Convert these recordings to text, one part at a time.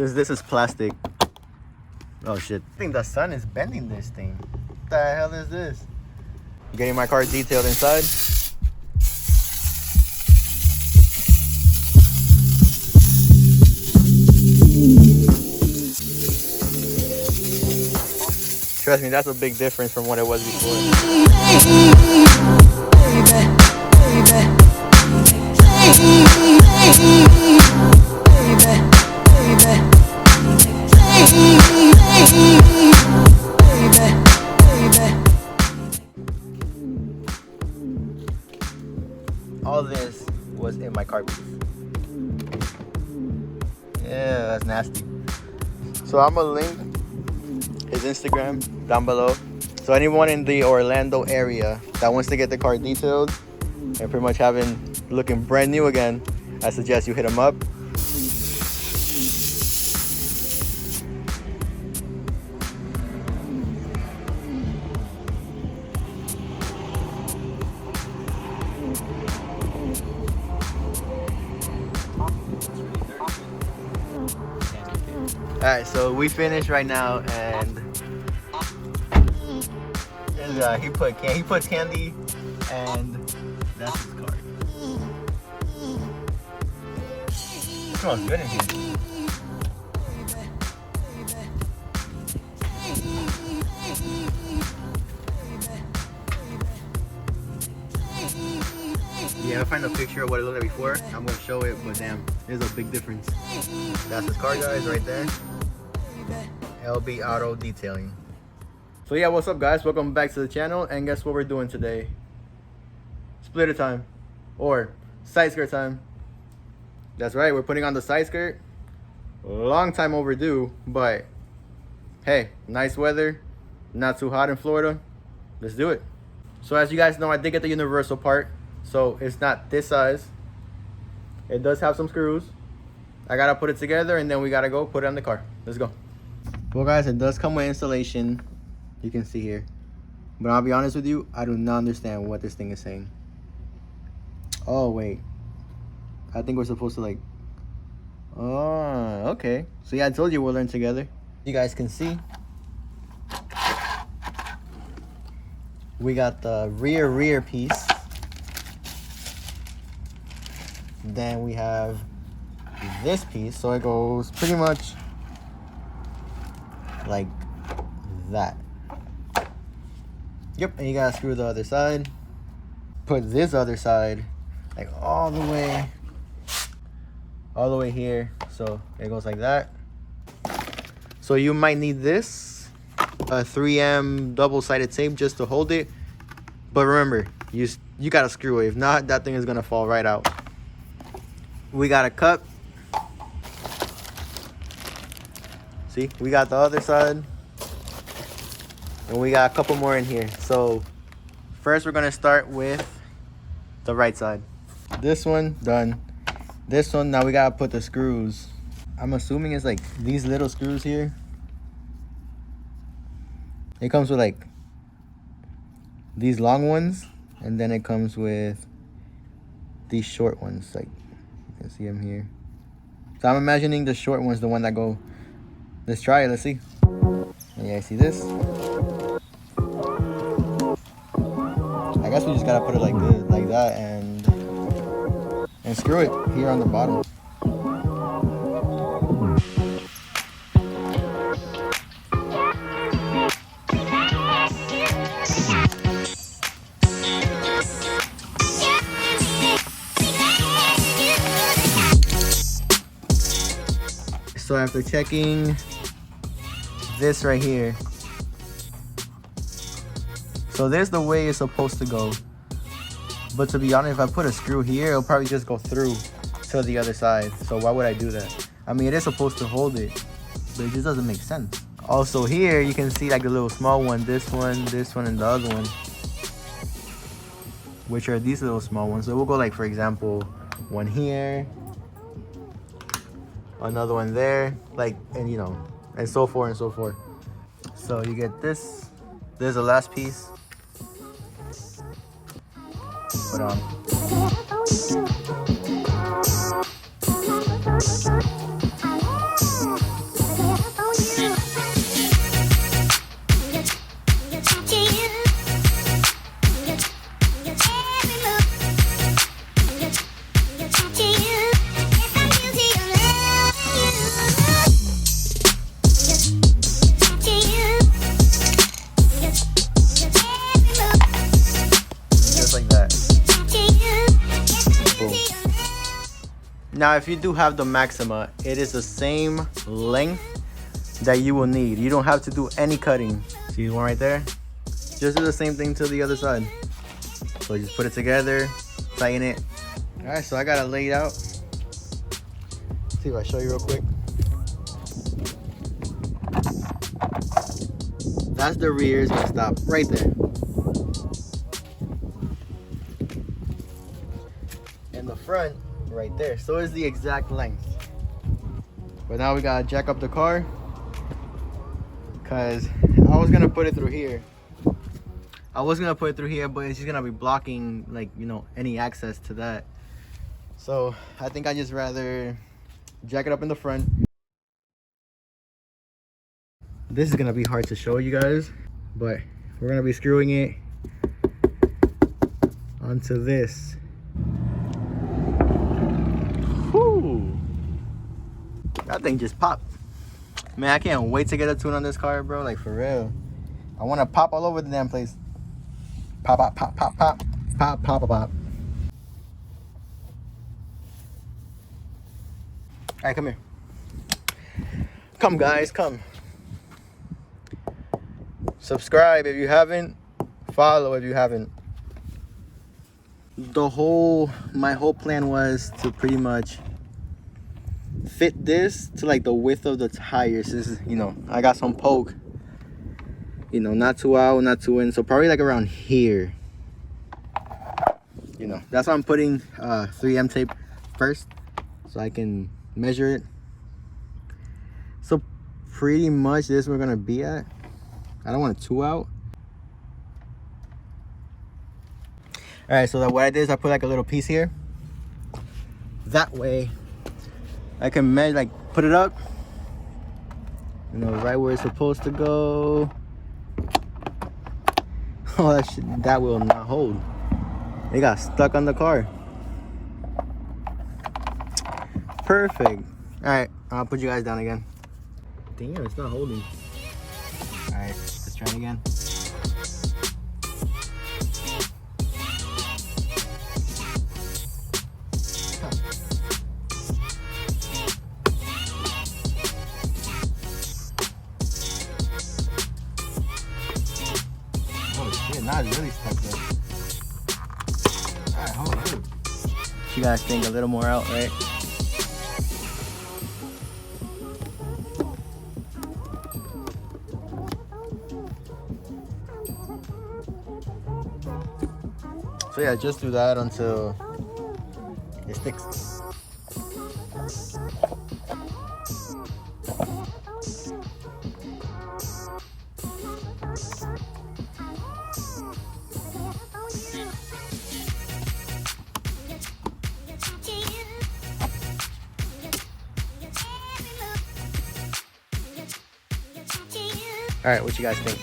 This is plastic. Oh shit. I think the sun is bending this thing. What the hell is this? Getting my car detailed inside. Trust me, that's a big difference from what it was before. All this was in my car piece. Yeah, that's nasty. So I'm gonna link his Instagram down below. So anyone in the Orlando area that wants to get the car detailed and pretty much looking brand new again, I suggest you hit him up. Alright, so we finished right now, and he put candy, and that's his card. It smells good in here. Yeah, I'll find a picture of what it looked like before. I'm gonna show it, but damn, there's a big difference. That's his car, guys, right there. LB Auto Detailing. So yeah, what's up, guys? Welcome back to the channel, and guess what we're doing today? Splitter time, or side skirt time. That's right, we're putting on the side skirt. Long time overdue, but hey, nice weather, not too hot in Florida. Let's do it. So as you guys know, I did get the universal part, so it's not this size. It does have some screws. I gotta put it together, and then we gotta go put it on the car. Let's go. Well, guys, it does come with installation. You can see here, but I'll be honest with you, I do not understand what this thing is saying. Oh wait, I think we're supposed to oh, okay. So yeah, I told you we'll learn together. You guys can see we got the rear piece. Then we have this piece, so it goes pretty much like that. Yep, and you gotta screw the other side. Put this other side like all the way here, so it goes like that. So you might need this, a 3M double-sided tape just to hold it, but remember, you gotta screw it. If not, that thing is gonna fall right out. We got a cup. See, we got the other side, and we got a couple more in here. So first we're gonna start with the right side. This one done. This one, now we gotta put the screws. I'm assuming it's like these little screws here. It comes with like these long ones, and then it comes with these short ones, like you can see them here. So I'm imagining the short one's the one that go. Let's try it, let's see. Yeah, I see this. I guess we just gotta put it like this, like that, and screw it here on the bottom. So after checking this right here, so there's the way it's supposed to go, but to be honest, if I put a screw here, it'll probably just go through to the other side. So why would I do that? I mean, it is supposed to hold it, but it just doesn't make sense. Also here you can see like the little small one, this one, and the other one, which are these little small ones. So we'll go like, for example, one here, another one there, like, and you know, and so forth and so forth. So you get this. There's the last piece. Put on. Now, if you do have the Maxima, it is the same length that you will need. You don't have to do any cutting. See one right there? Just do the same thing to the other side. So just put it together, tighten it. All right, so I got it laid out. Let's see if I show you real quick. That's the rear, it's gonna stop right there. And the front, right there. So it's the exact length. But now we gotta jack up the car, because I was gonna put it through here. But it's just gonna be blocking, like, you know, any access to that. So I think I just rather jack it up in the front. This is gonna be hard to show you guys, but we're gonna be screwing it onto this. Whew. That thing just popped. Man, I can't wait to get a tune on this car, bro. Like, for real. I wanna pop all over the damn place. Pop, pop, pop, pop, pop, pop, pop, pop. All right, come here. Come, guys, come. Subscribe if you haven't. Follow if you haven't. My whole plan was to pretty much fit this to like the width of the tires. This is, you know, I got some poke. You know, not too out, not too in. So probably like around here. You know, that's why I'm putting 3M tape first, so I can measure it. So pretty much this we're gonna be at. I don't want it too out. All right, so what I did is I put like a little piece here. That way I can measure, like put it up, you know, right where it's supposed to go. Oh, that will not hold. It got stuck on the car. Perfect. All right, I'll put you guys down again. Damn, it's not holding. All right, let's try it again. Now it's really stuck though. Alright, hold on. You guys think a little more out, right? So yeah, just do that until it sticks. All right, what you guys think?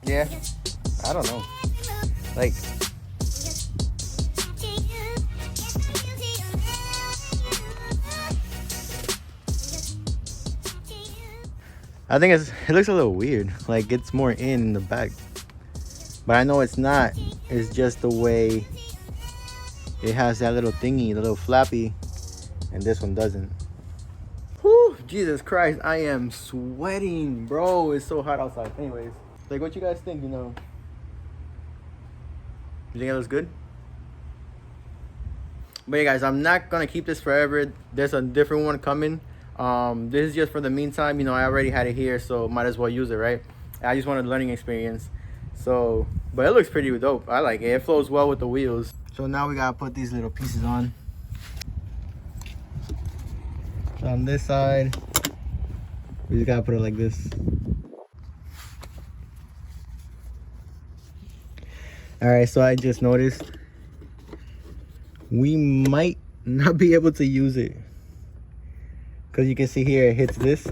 Yeah, I don't know. Like, I think it looks a little weird. Like, it's more in the back, but I know it's not. It's just the way it has that little thingy, the little flappy, and this one doesn't. Whew, Jesus Christ, I am sweating, bro. It's so hot outside. Anyways, like, what you guys think, you know? You think it looks good? But yeah, guys, I'm not gonna keep this forever. There's a different one coming. This is just for the meantime. You know, I already had it here, so might as well use it, right? I just wanted a learning experience. So, but it looks pretty dope. I like it. It flows well with the wheels. So now we gotta put these little pieces on. So on this side, we just gotta put it like this. All right, so I just noticed we might not be able to use it, because you can see here it hits this,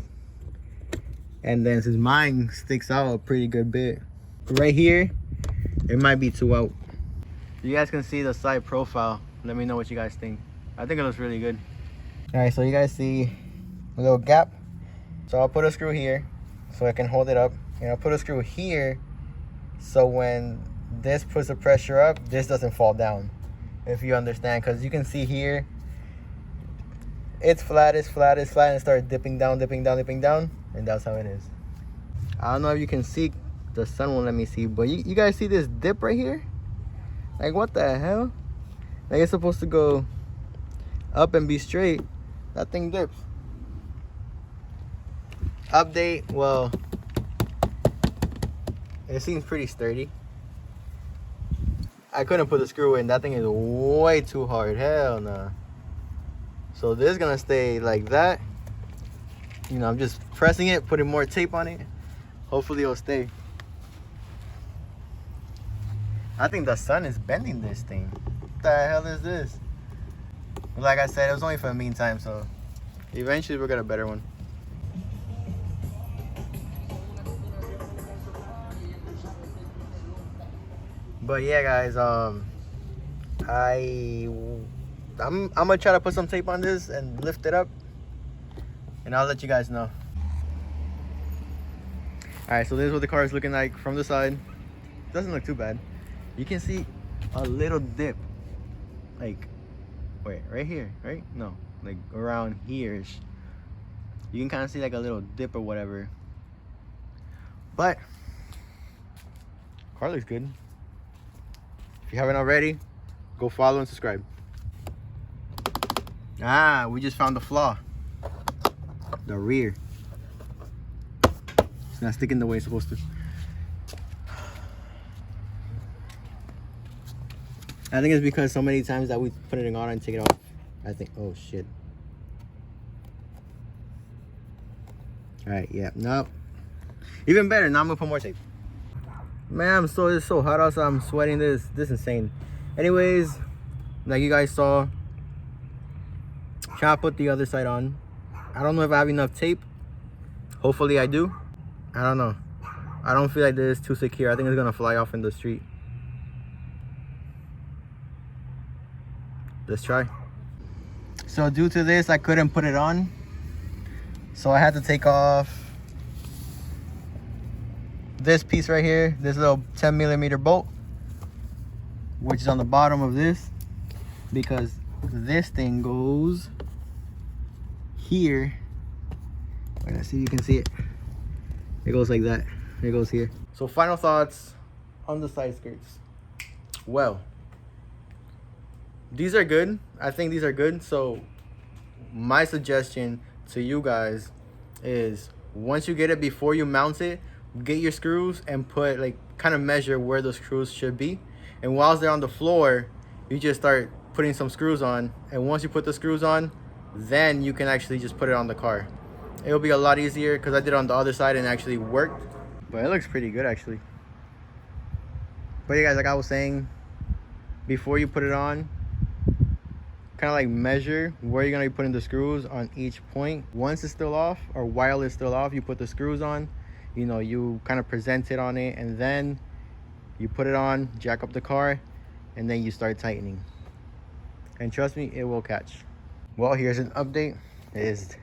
and then since mine sticks out a pretty good bit right here, it might be too out. You guys can see the side profile. Let me know what you guys think. I think it looks really good. All right, so you guys see a little gap. So I'll put a screw here so I can hold it up, and I'll put a screw here so when this puts the pressure up, this doesn't fall down, if you understand. Because you can see here, it's flat, and it starts dipping down, and that's how it is. I don't know if you can see, the sun won't let me see, but you guys see this dip right here? Like, what the hell? Like, it's supposed to go up and be straight. That thing dips. Update, well, it seems pretty sturdy. I couldn't put the screw in. That thing is way too hard. Hell no. So this is gonna stay like that. You know, I'm just pressing it, putting more tape on it. Hopefully it'll stay. I think the sun is bending this thing. What the hell is this? Like I said, it was only for the meantime, so eventually we'll get a better one. But yeah, guys, I'm gonna try to put some tape on this and lift it up, and I'll let you guys know. All right, so this is what the car is looking like from the side. Doesn't look too bad. You can see a little dip, like, wait, right here, right? No, like around here-ish. You can kind of see like a little dip or whatever. But car looks good. If you haven't already, go follow and subscribe. Ah, we just found the flaw. The rear. It's not sticking the way it's supposed to. I think it's because so many times that we put it on and take it off. I think, oh shit. All right, yeah, no. Even better, now I'm gonna put more tape. Man, it's so hot outside. I'm sweating. This is insane. Anyways, like you guys saw, try to put the other side on. I don't know if I have enough tape. Hopefully I do. I don't know. I don't feel like this is too secure. I think it's gonna fly off in the street. Let's try. So due to this, I couldn't put it on. So I had to take off this piece right here, this little 10mm bolt, which is on the bottom of this, because this thing goes here. Wait, let's see if you can see it. It goes like that. It goes here. So final thoughts on the side skirts. Well, these are good. I think these are good. So my suggestion to you guys is, once you get it, before you mount it, get your screws and put, like, kind of measure where the screws should be. And whilst they're on the floor, you just start putting some screws on. And once you put the screws on, then you can actually just put it on the car. It'll be a lot easier, because I did it on the other side and it actually worked. But it looks pretty good, actually. But yeah, guys, like I was saying, before you put it on, kind of like measure where you're going to be putting the screws on each point. Once it's still off, or while it's still off, you put the screws on. You know, you kind of present it on it, and then you put it on, jack up the car, and then you start tightening. And trust me, it will catch. Well, here's an update. It is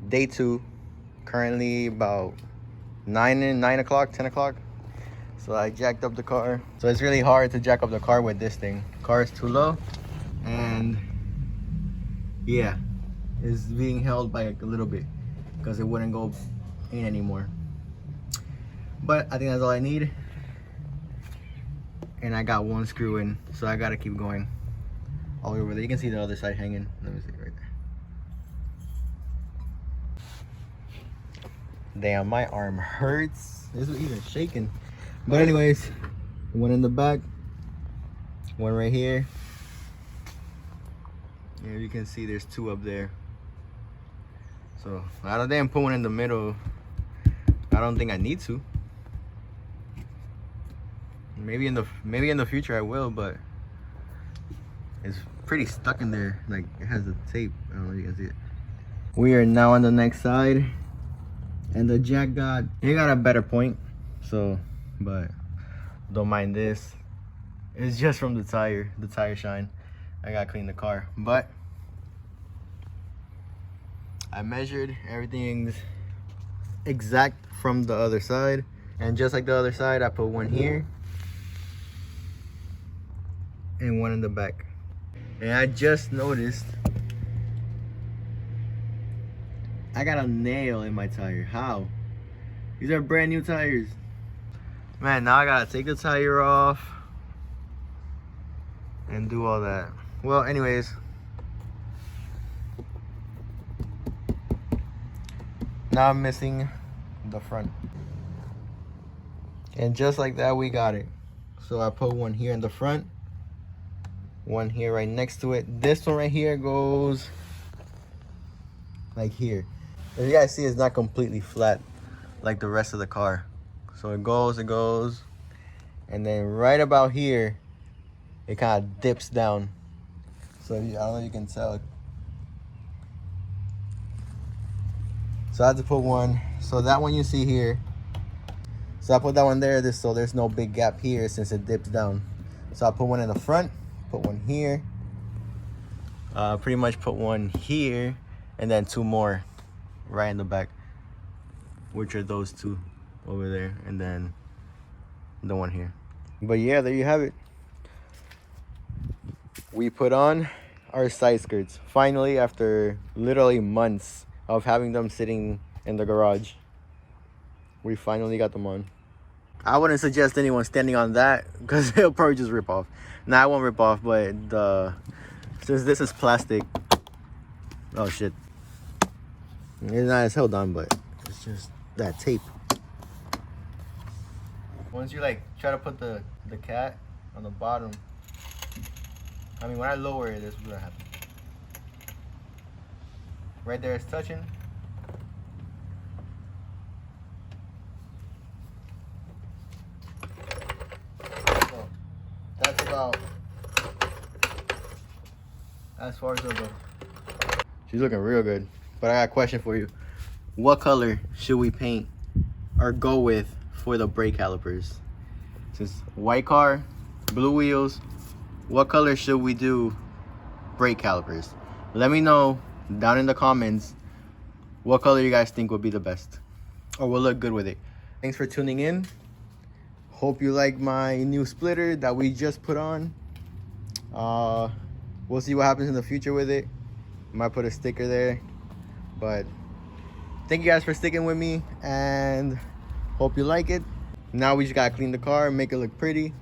day 2, currently about 9 o'clock, 10 o'clock. So I jacked up the car. So it's really hard to jack up the car with this thing. Car is too low, and yeah, it's being held by a little bit because it wouldn't go in anymore. But I think that's all I need, and I got one screw in, so I gotta keep going all the way over there. You can see the other side hanging. Let me see right there. Damn, my arm hurts. This is even shaking. But anyways, one in the back, one right here. Yeah, you can see there's 2 up there. So I don't think put one in the middle. I don't think I need to. Maybe in the future I will, but it's pretty stuck in there. Like, it has the tape. I don't know if you can see it. We are now on the next side, and the jack got a better point. So, but don't mind this. It's just from the tire shine. I gotta clean the car, but I measured, everything's exact from the other side, and just like the other side, I put one here and one in the back. And I just noticed I got a nail in my tire. How? These are brand new tires. Man, now I gotta take the tire off and do all that. Well, anyways, now I'm missing the front. And just like that, we got it. So I put one here in the front, one here right next to it. This one right here goes like here. As you guys see, it's not completely flat like the rest of the car. So it goes, and then right about here, it kind of dips down. So I don't know if you can tell. So I had to put one. So that one you see here. So I put that one there, so there's no big gap here since it dips down. So I put one in the front, put one here, pretty much put one here, and then two more right in the back, which are those two over there, and then the one here. But yeah, there you have it. We put on our side skirts finally, after literally months of having them sitting in the garage. We finally got them on. I wouldn't suggest anyone standing on that because it'll probably just rip off. Nah, I won't rip off, but since this is plastic, oh shit, it's not as held on, but it's just that tape. Once you like try to put the cat on the bottom, I mean, when I lower it, this is what happens. Right there, it's touching. So that's about as far as it'll go. She's looking real good. But I got a question for you. What color should we paint or go with for the brake calipers? Since white car, blue wheels, what color should we do brake calipers? Let me know down in the comments what color you guys think would be the best or will look good with it. Thanks for tuning in. Hope you like my new splitter that we just put on. We'll see what happens in the future with it. Might put a sticker there, but thank you guys for sticking with me and hope you like it. Now we just gotta clean the car, make it look pretty,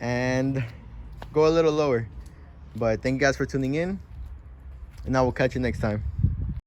and go a little lower. But thank you guys for tuning in, and I will catch you next time.